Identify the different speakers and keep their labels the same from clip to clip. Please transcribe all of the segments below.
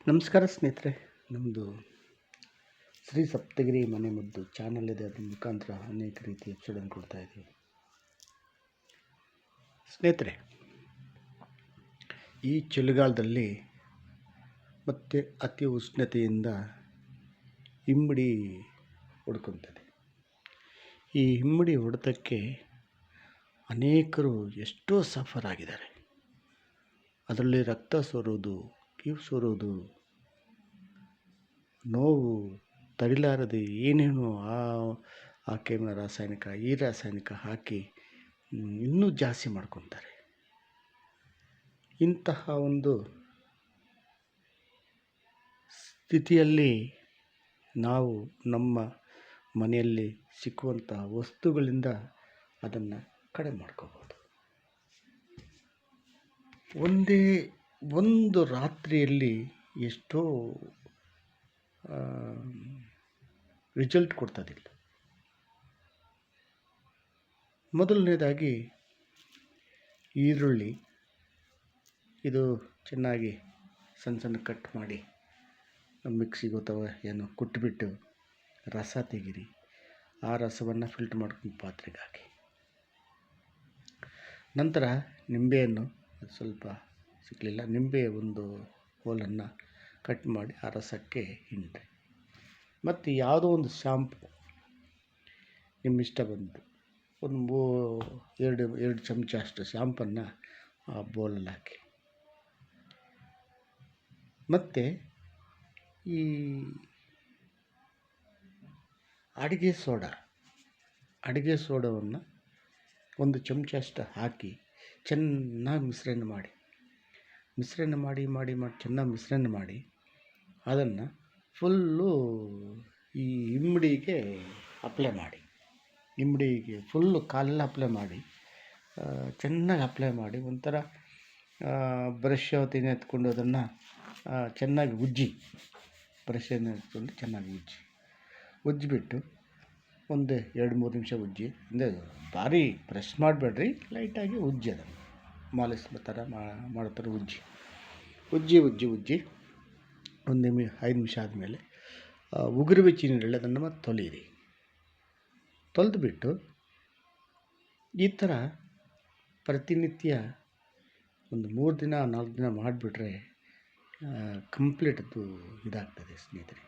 Speaker 1: ನಮಸ್ಕಾರ ಸ್ನೇಹಿತರೆ, ನಮ್ಮದು ಶ್ರೀ ಸಪ್ತಗಿರಿ ಮನೆ ಮದ್ದು ಚಾನಲ್ ಇದೆ. ಅದರ ಮುಖಾಂತರ ಅನೇಕ ರೀತಿಯ ಎಪಿಸೋಡನ್ನು ಕೊಡ್ತಾ ಇದ್ದೀವಿ. ಸ್ನೇಹಿತರೆ, ಈ ಚಳಿಗಾಲದಲ್ಲಿ ಮತ್ತು ಅತಿ ಉಷ್ಣತೆಯಿಂದ ಇಮ್ಮಡಿ ಹೊಡ್ಕೊತದೆ. ಈ ಇಮ್ಮಡಿ ಹೊಡೆತಕ್ಕೆ ಅನೇಕರು ಎಷ್ಟೋ ಸಫರ್ ಆಗಿದ್ದಾರೆ. ಅದರಲ್ಲಿ ರಕ್ತ ಸೋರೋದು, ಕೀವು ಸೋರೋದು, ನೋವು ತಡಿಲಾರದೆ ಏನೇನು ಆ ಕೆಮಿಕಲ್ ರಾಸಾಯನಿಕ ಈ ರಾಸಾಯನಿಕ ಹಾಕಿ ಇನ್ನೂ ಜಾಸ್ತಿ ಮಾಡ್ಕೊತಾರೆ. ಇಂತಹ ಒಂದು ಸ್ಥಿತಿಯಲ್ಲಿ ನಾವು ನಮ್ಮ ಮನೆಯಲ್ಲಿ ಸಿಕ್ಕುವಂತಹ ವಸ್ತುಗಳಿಂದ ಅದನ್ನು ಕಡಿಮೆ ಮಾಡ್ಕೋಬೋದು. ಒಂದೇ ಒಂದು ರಾತ್ರಿಯಲ್ಲಿ ಎಷ್ಟೋ ರಿಸಲ್ಟ್ ಕೊಡ್ತದಿಲ್ಲ. ಮೊದಲನೇದಾಗಿ ಈರುಳ್ಳಿ, ಇದು ಚೆನ್ನಾಗಿ ಸಣ್ಣ ಸಣ್ಣ ಕಟ್ ಮಾಡಿ ಮಿಕ್ಸಿಗೆ ಅಥವಾ ಏನೋ ಕುಟ್ಬಿಟ್ಟು ರಸ ತೆಗೀರಿ. ಆ ರಸವನ್ನು ಫಿಲ್ಟರ್ ಮಾಡ್ಕೊಂಡು ಪಾತ್ರೆಗೆ ಹಾಕಿ. ನಂತರ ನಿಂಬೆಯನ್ನು ಸ್ವಲ್ಪ ಸಿಕ್ಕಲಿಲ್ಲ, ನಿಂಬೆ ಒಂದು ಹೋಲನ್ನು ಕಟ್ ಮಾಡಿ ಆ ರಸಕ್ಕೆ ಹಿಂಡ್ರಿ. ಮತ್ತು ಯಾವುದೋ ಒಂದು ಶಾಂಪು ನಿಮ್ಮ ಇಷ್ಟ ಬಂದು ಒಂದು ಎರಡು ಚಮಚ ಅಷ್ಟು ಶಾಂಪನ್ನು ಆ ಬೌಲಲ್ಲಿ ಹಾಕಿ. ಮತ್ತು ಈ ಅಡುಗೆ ಸೋಡವನ್ನು ಒಂದು ಚಮಚ ಅಷ್ಟು ಹಾಕಿ ಚೆನ್ನಾಗಿ ಮಿಶ್ರಣ ಮಾಡಿ ಚೆನ್ನಾಗಿ ಮಿಶ್ರಣ ಮಾಡಿ ಅದನ್ನು ಫುಲ್ಲು ಈ ಇಮ್ಮಡಿಗೆ ಅಪ್ಲೈ ಮಾಡಿ. ಇಮ್ಮಡಿಗೆ ಫುಲ್ಲು ಕಾಲೆಲ್ಲ ಅಪ್ಲೈ ಮಾಡಿ, ಚೆನ್ನಾಗಿ ಅಪ್ಲೈ ಮಾಡಿ ಒಂಥರ ಬ್ರಷ್ ಅವತ್ತಿನ ಎತ್ಕೊಂಡು ಅದನ್ನು ಚೆನ್ನಾಗಿ ಬ್ರಷನ್ನು ಎತ್ಕೊಂಡು ಚೆನ್ನಾಗಿ ಉಜ್ಜಿಬಿಟ್ಟು ಒಂದು 2-3 ನಿಮಿಷ ಉಜ್ಜಿ. ಅಂದರೆ ಭಾರಿ ಬ್ರಷ್ ಮಾಡಬೇಡ್ರಿ, ಲೈಟಾಗಿ ಉಜ್ಜಿ, ಅದನ್ನು ಮಾಲಿಶ್ ಥರ ಮಾಡೋ ಥರ ಉಜ್ಜಿ ಒಂದು 5 ನಿಮಿಷ ಆದಮೇಲೆ ಉಗುರು ಬೆಚ್ಚಿ ನೀರಲ್ಲಿ ಅದನ್ನು ಮತ್ತೆ ತೊಳೀರಿ. ತೊಳೆದುಬಿಟ್ಟು ಈ ಥರ ಪ್ರತಿನಿತ್ಯ ಒಂದು 3-4 ದಿನ ಮಾಡಿಬಿಟ್ರೆ ಕಂಪ್ಲೀಟ್ ಅದು ಇದಾಗ್ತದೆ. ಸ್ನೇಹಿತರೆ,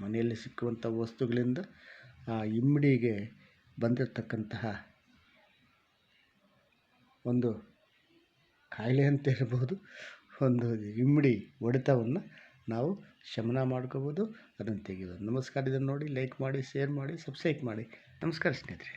Speaker 1: ಮನೆಯಲ್ಲಿ ಸಿಕ್ಕುವಂಥ ವಸ್ತುಗಳಿಂದ ಆ ಇಮ್ಮಡಿಗೆ ಬಂದಿರತಕ್ಕಂತಹ ಒಂದು ಕಾಯಿಲೆ ಅಂತ ಇರ್ಬೋದು, ಒಂದು ಇಮ್ಮಡಿ ಹೊಡೆತವನ್ನು ನಾವು ಶಮನ ಮಾಡ್ಕೋಬೋದು, ಅದನ್ನು ತೆಗೆಯೋದು. ನಮಸ್ಕಾರ. ಇದನ್ನು ನೋಡಿ ಲೈಕ್ ಮಾಡಿ, ಶೇರ್ ಮಾಡಿ, ಸಬ್ಸ್ಕ್ರೈಬ್ ಮಾಡಿ. ನಮಸ್ಕಾರ ಸ್ನೇಹಿತರೆ.